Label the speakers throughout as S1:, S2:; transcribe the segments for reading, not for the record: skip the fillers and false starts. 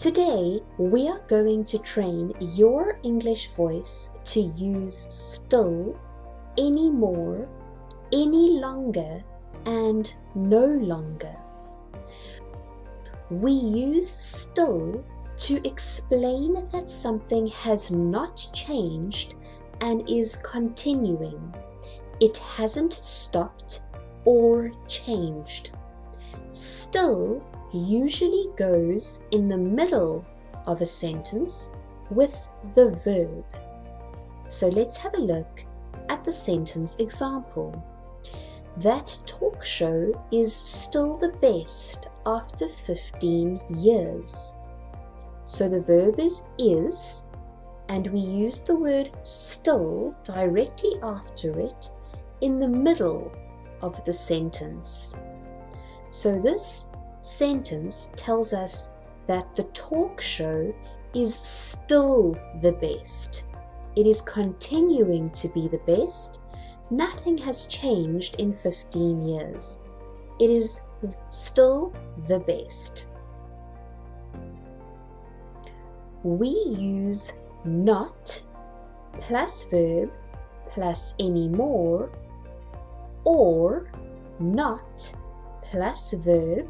S1: Today, we are going to train your English voice to use still, anymore, any longer, and no longer. We use still to explain that something has not changed and is continuing. It hasn't stopped or changed. Still usually goes in the middle of a sentence with the verb. So let's have a look at the sentence example. That talk show is still the best after 15 years. So the verb is, and we use the word still directly after it in the middle of the sentence. So this sentence tells us that the talk show is still the best. It is continuing to be the best. Nothing has changed in 15 years. It is still the best. We use not plus verb plus anymore, or not plus verb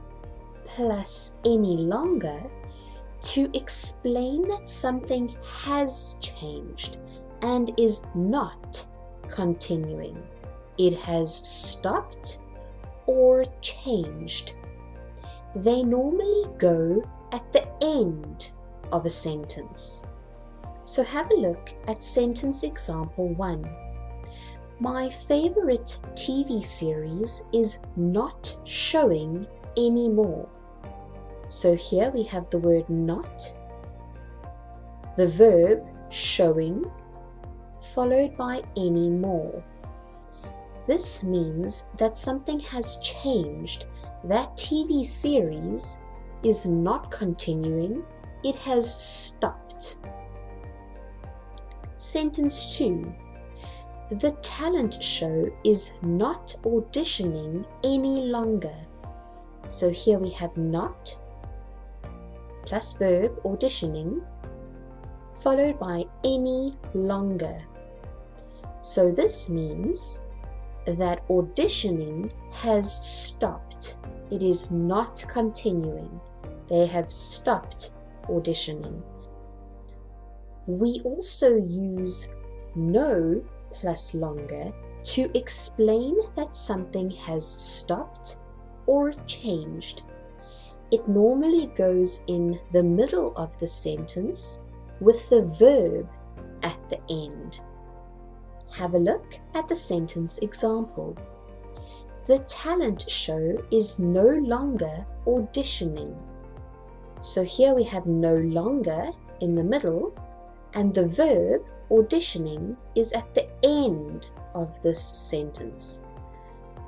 S1: plus any longer to explain that something has changed and is not continuing. It has stopped or changed. They normally go at the end of a sentence. So have a look at sentence example 1. My favorite TV series is not showing anymore. So here we have the word not, the verb showing, followed by anymore. This means that something has changed. That TV series is not continuing, it has stopped. Sentence 2. The talent show is not auditioning any longer. So here we have not plus verb auditioning, followed by any longer. So this means that auditioning has stopped. It is not continuing. They have stopped auditioning. We also use no plus longer to explain that something has stopped or changed. It normally goes in the middle of the sentence with the verb at the end. Have a look at the sentence example. The talent show is no longer auditioning. So here we have no longer in the middle, and the verb auditioning is at the end of this sentence.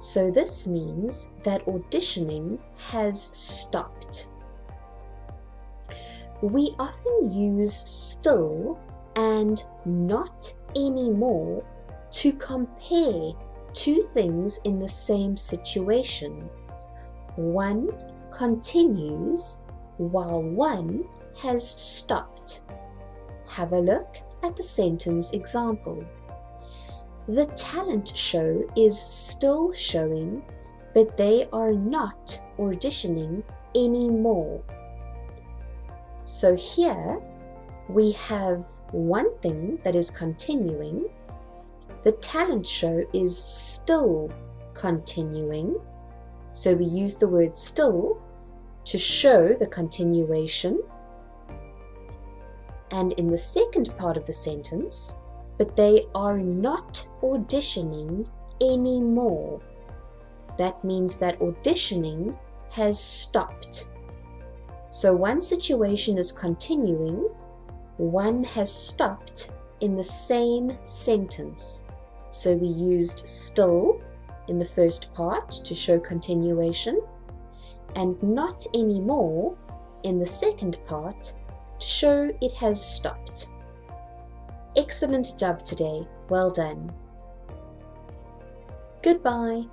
S1: So this means that auditioning has stopped. We often use still and not anymore to compare two things in the same situation. One continues while one has stopped. Have a look at the sentence example. The talent show is still showing, but they are not auditioning anymore. So here we have one thing that is continuing. The talent show is still continuing. So we use the word still to show the continuation. And in the second part of the sentence, but they are not auditioning anymore. That means that auditioning has stopped. So one situation is continuing, one has stopped in the same sentence. So we used still in the first part to show continuation, and not anymore in the second part to show it has stopped. Excellent job today. Well done. Goodbye.